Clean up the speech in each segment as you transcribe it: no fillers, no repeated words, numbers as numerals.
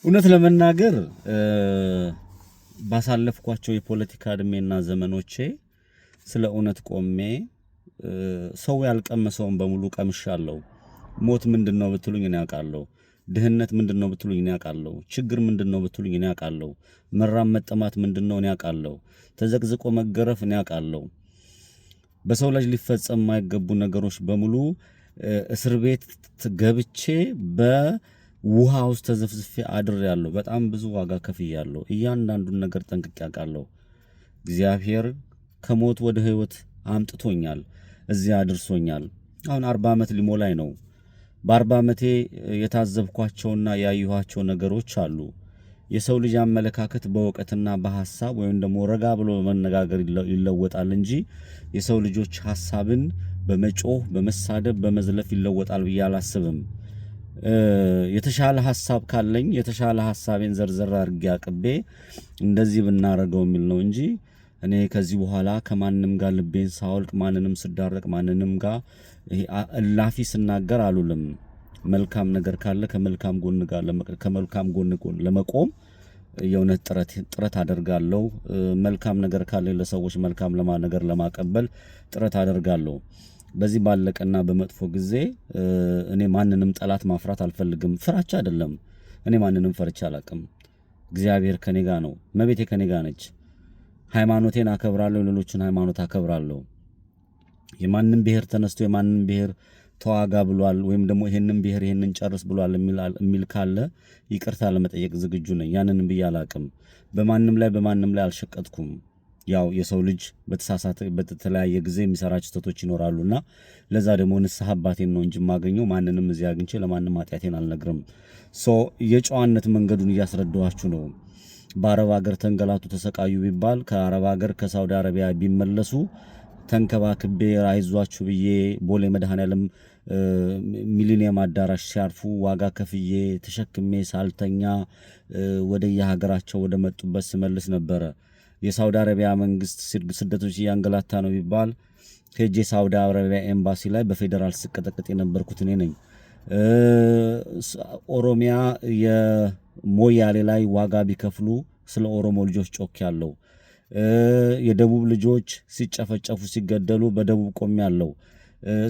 እውነት ለመናገር ባሳለፍኳቸው የፖለቲካ እድሜና ዘመኖቼ ስለ እውነት ቆሜ ሰው ያልቀመሰውን በሙሉ ቀምሻለሁ። ሞት ምንድነው ብትሉኝ እኔ አውቃለሁ። ድህነት ምንድነው ብትሉኝ እኔ አውቃለሁ። ችግር ምንድነው ብትሉኝ እኔ አውቃለሁ። መራብ መጠማት ምንድነው እኔ አውቃለሁ። ተዘቅዝቆ መገረፍ እኔ አውቃለሁ። በሰው ልጅ ሊፈጸም የማይገቡ ነገሮች በሙሉ እስር ቤት ገብቼ በውሃ ውስጥ ተዘፍዝፌ አድሬያለሁ። በጣም ብዙ ዋጋ ከፍያለሁ። እያንዳንዱን ነገር ጠንቅቄ አውቃለሁ። እግዚአብሔር ከሞት ወደ ህይወት አምጥቶኛል፣ እዚያ አድርሶኛል። አሁን 40 ዓመት ሊሞላኝ ነው። በ40 ዓመቴ የታዘብኳቸውና ያየኋቸው ነገሮች አሉ። የሰው ልጅ አመለካከት በእውቀትና በሐሳብ ወይም ደግሞ ረጋ ብሎ በመነጋገር ይለወጣል እንጂ የሰው ልጆች ሐሳብን በመጮህ በመሳደብ በመዝለፍ ይለወጣል ብዬ አላስብም። የተሻለ ሐሳብ ካለኝ የተሻለ ሐሳቤን ዘርዘር አድርጌ አቅቤ እንደዚህ ብናረገው የሚል ነው እንጂ እኔ ከዚህ በኋላ ከማንንም ጋር ልቤን ሳወልቅ ማንንም ስዳረቅ ማንንም ጋር እላፊ ስናገር አሉልም። መልካም ነገር ካለ ከመልካም ጎን ጋር ከመልካም ጎን ለመቆም የእውነት ጥረት አደርጋለሁ። መልካም ነገር ካለ ለሰዎች መልካም ነገር ለማቀበል ጥረት አደርጋለሁ። በዚህ ባለቀና በመጥፎ ጊዜ እኔ ማንንም ጠላት ማፍራት አልፈልግም። ፍራቻ አይደለም። እኔ ማንንም ፈርቻ አላቅም። እግዚአብሔር ከኔ ጋር ነው። መቤቴ ከኔ ጋር ነች። ሃይማኖቴን አከብራለሁ፣ ሌሎችን ሃይማኖት አከብራለሁ። የማንንም ብሔር ተነስቶ የማንንም ብሔር ተዋጋ ብሏል ወይም ደግሞ ይሄንን ብሔር ይሄንን ጨርስ ብሏል የሚል ካለ ይቅርታ ለመጠየቅ ዝግጁ ነኝ። ያንንም ብዬ አላቅም። በማንም ላይ አልሸቀጥኩም። ያው የሰው ልጅ በተለያየ ጊዜ የሚሰራቸው ስህተቶች ይኖራሉና ለዛ ደግሞ ንስሐ አባቴን ነው እንጂ ማገኘው ማንንም እዚህ አግኝቼ ለማንም ኃጢአቴን አልነግርም። የጨዋነት መንገዱን እያስረዳኋችሁ ነው። በአረብ ሀገር ተንገላቱ ተሰቃዩ ቢባል ከአረብ ሀገር ከሳውዲ አረቢያ ቢመለሱ ተንከባክቤ አይዟችሁ ብዬ ቦሌ መድኃኔዓለም ሚሊኒየም አዳራሽ ሲያርፉ ዋጋ ከፍዬ ተሸክሜ ሳልተኛ ወደ የሀገራቸው ወደ መጡበት ስመልስ ነበረ። የሳውዲ አረቢያ መንግስት ስደቶች እያንገላታ ነው ቢባል ሄጄ ሳውዲ አረቢያ ኤምባሲ ላይ በፌደራል ስቀጠቅጥ የነበርኩት እኔ ነኝ። ኦሮሚያ የሞያሌ ላይ ዋጋ ቢከፍሉ ስለ ኦሮሞ ልጆች ጮክ ያለው የደቡብ ልጆች ሲጨፈጨፉ ሲገደሉ በደቡብ ቆም ያለው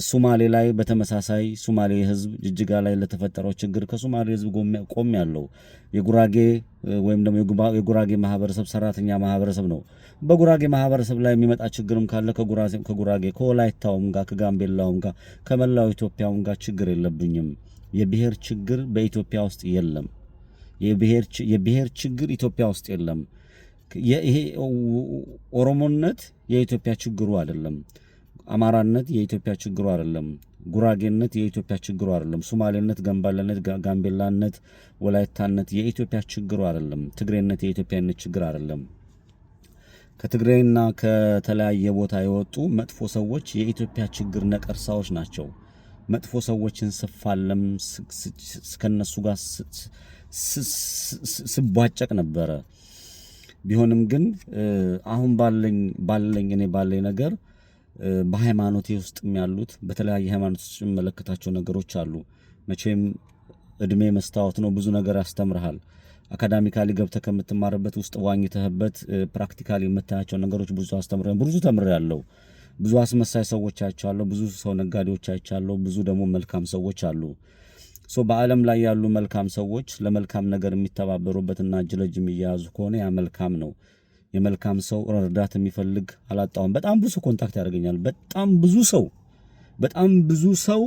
ሶማሌ ላይ በተመሳሳይ ሶማሌ ህዝብ ጅጅጋ ላይ ለተፈጠረው ችግር ከሶማሌ ህዝብ ቆም ያለው የጉራጌ ወይም ደግሞ የጉራጌ ማህበረሰብ ሰራተኛ ማህበረሰብ ነው። በጉራጌ ማህበረሰብ ላይ የሚመጣ ችግርም ካለ ከጉራጌ ከወላይታውም ጋር ከጋምቤላውም ጋር ከመላው ኢትዮጵያውም ጋር ችግር የለብኝም። የብሔር ችግር በኢትዮጵያ ውስጥ የለም። የብሔር ችግር ኢትዮጵያ ውስጥ የለም። ይሄ ኦሮሞነት የኢትዮጵያ ችግሩ አይደለም። አማራነት የኢትዮጵያ ችግሩ አይደለም። ጉራጌነት የኢትዮጵያ ችግሩ አይደለም። ሶማሌነት፣ ገምባላነት፣ ጋምቤላነት፣ ወላይታነት የኢትዮጵያ ችግሩ አይደለም። ትግሬነት የኢትዮጵያነት ችግር አይደለም። ከትግሬና ከተለያየ ቦታ የወጡ መጥፎ ሰዎች የኢትዮጵያ ችግር ነቀርሳዎች ናቸው። መጥፎ ሰዎችን ስፋለም ከነሱ ጋር ስቧጨቅ ነበረ። ቢሆንም ግን አሁን ባለኝ ነገር በሃይማኖቴ ውስጥም ያሉት በተለያየ ሃይማኖት ውስጥ የሚመለከታቸው ነገሮች አሉ። መቼም እድሜ መስታወት ነው፣ ብዙ ነገር ያስተምርሃል። አካዳሚካሊ ገብተህ ከምትማርበት ውስጥ ዋኝተህበት ፕራክቲካሊ የምታያቸው ነገሮች ብዙ አስተምረኝ፣ ብዙ ተምሬያለሁ። ብዙ አስመሳይ ሰዎች አይቻለሁ፣ ብዙ ሰው ነጋዴዎች አይቻለሁ፣ ብዙ ደግሞ መልካም ሰዎች አሉ። በዓለም ላይ ያሉ መልካም ሰዎች ለመልካም ነገር የሚተባበሩበትና እጅ ለእጅ የሚያያዙ ከሆነ ያ መልካም ነው። የመልካም ሰው ረዳት የሚፈልግ አላጣውም። በጣም ብዙ ኮንታክት ያደርገኛል። በጣም ብዙ ሰው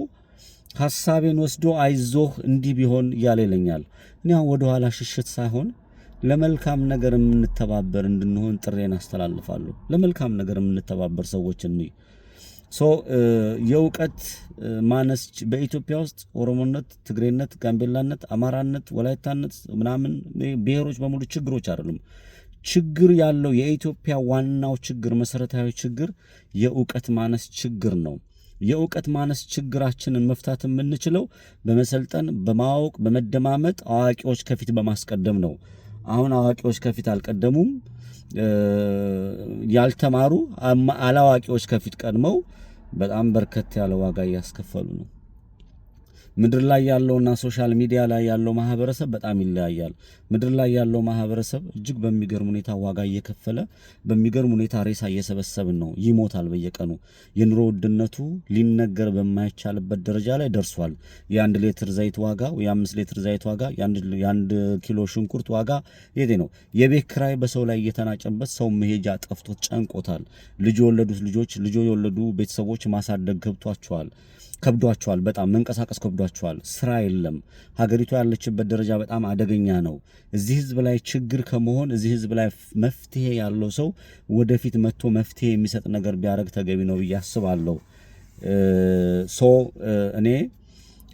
ሐሳቤን ወስዶ አይዞህ እንዲህ ቢሆን እያለ ይለኛል። እኔ ወደ ኋላ ሽሽት ሳይሆን ለመልካም ነገር የምንተባበር እንድንሆን ጥሬን አስተላልፋለሁ። ለመልካም ነገር የምንተባበር ሰዎች እንይ። የእውቀት ማነስ በኢትዮጵያ ውስጥ ኦሮሞነት፣ ትግሬነት፣ ጋምቤላነት፣ አማራነት፣ ወላይታነት ምናምን ብሔሮች በሙሉ ችግሮች አይደሉም። ችግር ያለው የኢትዮጵያ ዋናው ችግር መሰረታዊ ችግር የእውቀት ማነስ ችግር ነው። የእውቀት ማነስ ችግራችንን መፍታት የምንችለው በመሰልጠን በማወቅ በመደማመጥ አዋቂዎች ከፊት በማስቀደም ነው። አሁን አዋቂዎች ከፊት አልቀደሙም። ያልተማሩ አላዋቂዎች ከፊት ቀድመው በጣም በርከት ያለ ዋጋ እያስከፈሉ ነው። ምድር ላይ ያለውና ሶሻል ሚዲያ ላይ ያለው ማህበረሰብ በጣም ይለያያል። ምድር ላይ ያለው ማህበረሰብ እጅግ በሚገርም ሁኔታ ዋጋ እየከፈለ በሚገርም ሁኔታ ሬሳ እየሰበሰብን ነው። ይሞታል በየቀኑ። የኑሮ ውድነቱ ሊነገር በማይቻልበት ደረጃ ላይ ደርሷል። የ1 ሊትር ዘይት ዋጋ፣ የ5 ሊትር ዘይት ዋጋ፣ የ1 ኪሎ ሽንኩርት ዋጋ የት ነው? የቤት ኪራይ በሰው ላይ እየተናጨበት ሰው መሄጃ ጠፍቶት ጨንቆታል። ልጅ የወለዱት ልጆች ልጅ የወለዱ ቤተሰቦች ማሳደግ ከብዷቸዋል። በጣም መንቀሳቀስ ከብዷቸዋል። ስራ የለም። ሀገሪቱ ያለችበት ደረጃ በጣም አደገኛ ነው። እዚህ ህዝብ ላይ ችግር ከመሆን እዚህ ህዝብ ላይ መፍትሄ ያለው ሰው ወደፊት መጥቶ መፍትሄ የሚሰጥ ነገር ቢያደርግ ተገቢ ነው ብዬ አስባለሁ። እኔ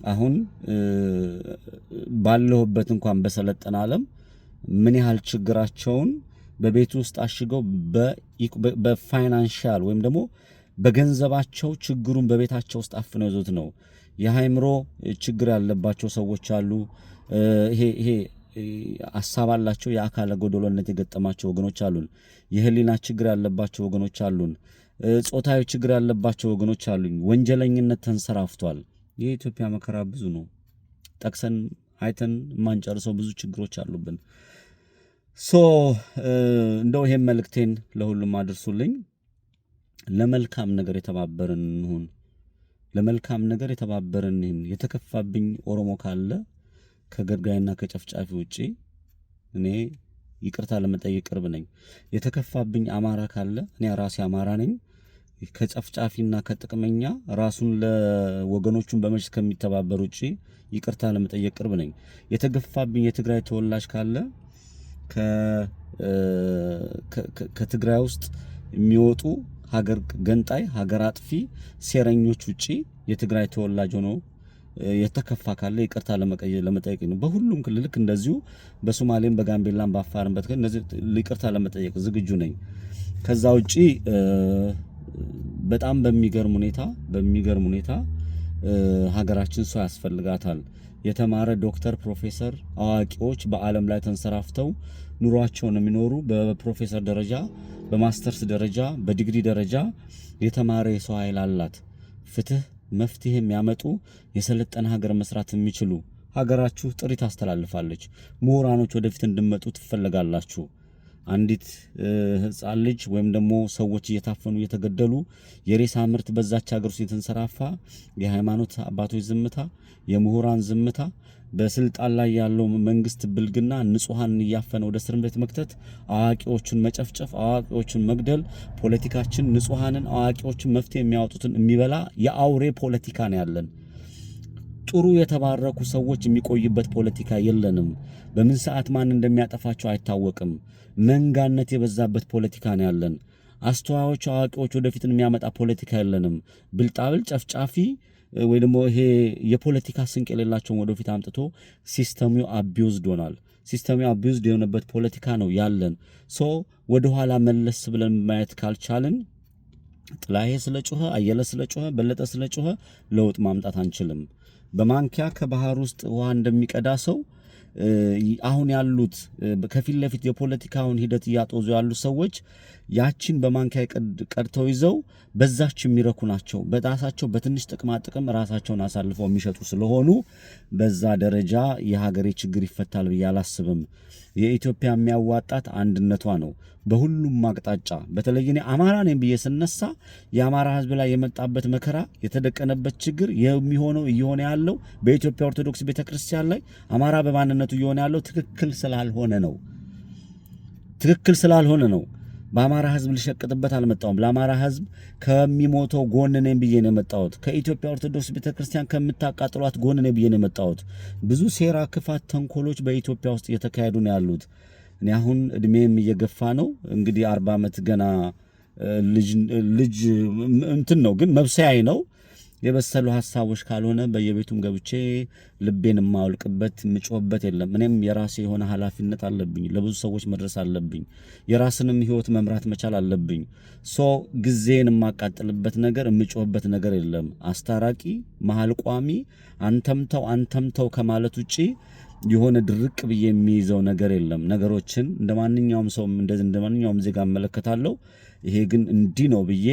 አሁን ባለሁበት እንኳን በሰለጠነ ዓለም ምን ያህል ችግራቸውን በቤት ውስጥ አሽገው በፋይናንሻል ወይም ደግሞ በገንዘባቸው ችግሩን በቤታቸው ውስጥ አፍነው ይዞት ነው። የሃይምሮ ችግር ያለባቸው ሰዎች አሉ። ይሄ ሐሳብ አላቸው። የአካለ ጎደሎነት የገጠማቸው ወገኖች አሉን። የህሊና ችግር ያለባቸው ወገኖች አሉን። ጾታዊ ችግር ያለባቸው ወገኖች አሉን። ወንጀለኝነት ተንሰራፍቷል። የኢትዮጵያ መከራ ብዙ ነው። ጠቅሰን አይተን ማንጨርሰው ብዙ ችግሮች አሉብን። እንደው ይሄን መልእክቴን ለሁሉም አድርሱልኝ። ለመልካም ነገር የተባበርን እንሁን። ለመልካም ነገር የተባበርን እንሁን። የተከፋብኝ ኦሮሞ ካለ ከገድጋይና ከጨፍጫፊ ውጪ እኔ ይቅርታ ለመጠየቅ ቅርብ ነኝ። የተከፋብኝ አማራ ካለ እኔ ራሴ አማራ ነኝ። ከጨፍጫፊና ከጥቅመኛ ራሱን ለወገኖቹን በመሽት ከሚተባበር ውጪ ይቅርታ ለመጠየቅ ቅርብ ነኝ። የተገፋብኝ የትግራይ ተወላጅ ካለ ከትግራይ ውስጥ የሚወጡ ሀገር ገንጣይ ሀገር አጥፊ ሴረኞች ውጪ የትግራይ ተወላጅ ሆኖ የተከፋ ካለ ይቅርታ ለመጠየቅ ነው። በሁሉም ክልል ልክ እንደዚሁ በሶማሌም በጋምቤላም በአፋርም እነዚህ ይቅርታ ለመጠየቅ ዝግጁ ነኝ። ከዛ ውጪ በጣም በሚገርም ሁኔታ ሀገራችን ሰው ያስፈልጋታል። የተማረ ዶክተር፣ ፕሮፌሰር፣ አዋቂዎች በዓለም ላይ ተንሰራፍተው ኑሯቸውን የሚኖሩ በፕሮፌሰር ደረጃ በማስተርስ ደረጃ በዲግሪ ደረጃ የተማረ የሰው ኃይል አላት። ፍትህ መፍትሄ የሚያመጡ የሰለጠነ ሀገር መስራት የሚችሉ ሀገራችሁ ጥሪ ታስተላልፋለች። ምሁራኖች ወደፊት እንድመጡ ትፈልጋላችሁ። አንዲት ህፃን ልጅ ወይም ደግሞ ሰዎች እየታፈኑ እየተገደሉ የሬሳ ምርት በዛች ሀገር ውስጥ የተንሰራፋ የሃይማኖት አባቶች ዝምታ፣ የምሁራን ዝምታ፣ በስልጣን ላይ ያለው መንግስት ብልግና ንጹሃን እያፈነ ወደ እስር ቤት መክተት፣ አዋቂዎችን መጨፍጨፍ፣ አዋቂዎችን መግደል፣ ፖለቲካችን ንጹሃንን አዋቂዎችን መፍትሄ የሚያወጡትን የሚበላ የአውሬ ፖለቲካ ነው ያለን። ጥሩ የተባረኩ ሰዎች የሚቆይበት ፖለቲካ የለንም። በምን ሰዓት ማን እንደሚያጠፋቸው አይታወቅም። መንጋነት የበዛበት ፖለቲካ ነው ያለን። አስተዋዮች አዋቂዎች ወደፊትን የሚያመጣ ፖለቲካ የለንም። ብልጣብል ጨፍጫፊ ወይ ደግሞ ይሄ የፖለቲካ ስንቅ የሌላቸውን ወደፊት አምጥቶ ሲስተሙ አቢዩዝድ ሆናል። ሲስተሙ አቢዩዝድ የሆነበት ፖለቲካ ነው ያለን። ወደ ኋላ መለስ ብለን ማየት ካልቻልን ጥላዬ ስለጮኸ፣ አየለ ስለጮኸ፣ በለጠ ስለጮኸ ለውጥ ማምጣት አንችልም። በማንኪያ ከባህር ውስጥ ውሃ እንደሚቀዳ ሰው አሁን ያሉት ከፊት ለፊት የፖለቲካውን ሂደት እያጦዙ ያሉ ሰዎች ያቺን በማንኪያ ቀድተው ይዘው በዛች የሚረኩ ናቸው። በራሳቸው በትንሽ ጥቅም ራሳቸውን አሳልፈው የሚሸጡ ስለሆኑ በዛ ደረጃ የሀገሬ ችግር ይፈታል ብዬ አላስብም። የኢትዮጵያ የሚያዋጣት አንድነቷ ነው። በሁሉም አቅጣጫ በተለይ እኔ አማራ ነኝ ብዬ ስነሳ የአማራ ሕዝብ ላይ የመጣበት መከራ የተደቀነበት ችግር የሚሆነው እየሆነ ያለው በኢትዮጵያ ኦርቶዶክስ ቤተክርስቲያን ላይ አማራ በማንነቱ እየሆነ ያለው ትክክል ስላልሆነ ነው። በአማራ ሕዝብ ልሸቅጥበት አልመጣሁም። ለአማራ ሕዝብ ከሚሞተው ጎን ነኝ ብዬ ነው የመጣሁት። ከኢትዮጵያ ኦርቶዶክስ ቤተክርስቲያን ከምታቃጥሏት ጎን ነኝ ብዬ ነው የመጣሁት። ብዙ ሴራ፣ ክፋት፣ ተንኮሎች በኢትዮጵያ ውስጥ እየተካሄዱ ነው ያሉት። እኔ አሁን እድሜም እየገፋ ነው እንግዲህ 40 ዓመት ገና ልጅ እንትን ነው ግን መብሰያይ ነው። የበሰሉ ሐሳቦች ካልሆነ በየቤቱም ገብቼ ልቤን ማውልቅበት ምጮህበት የለም። እኔም የራሴ የሆነ ኃላፊነት አለብኝ። ለብዙ ሰዎች መድረስ አለብኝ። የራስንም ህይወት መምራት መቻል አለብኝ። ጊዜን የማቃጥልበት ነገር ምጮህበት ነገር የለም። አስታራቂ መሃል ቋሚ አንተምተው ከማለት ውጪ የሆነ ድርቅ ብዬ የሚይዘው ነገር የለም። ነገሮችን እንደማንኛውም ሰው እንደማንኛውም ዜጋ እመለከታለሁ። ይሄ ግን እንዲህ ነው ብዬ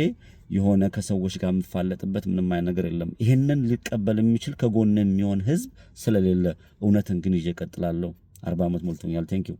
የሆነ ከሰዎች ጋር የምፋለጥበት ምንም አይነት ነገር የለም። ይሄንን ሊቀበል የሚችል ከጎን የሚሆን ህዝብ ስለሌለ እውነትን ግን ይዤ እቀጥላለሁ። 40 ዓመት ሞልቶኛል። ቴንክ ዩ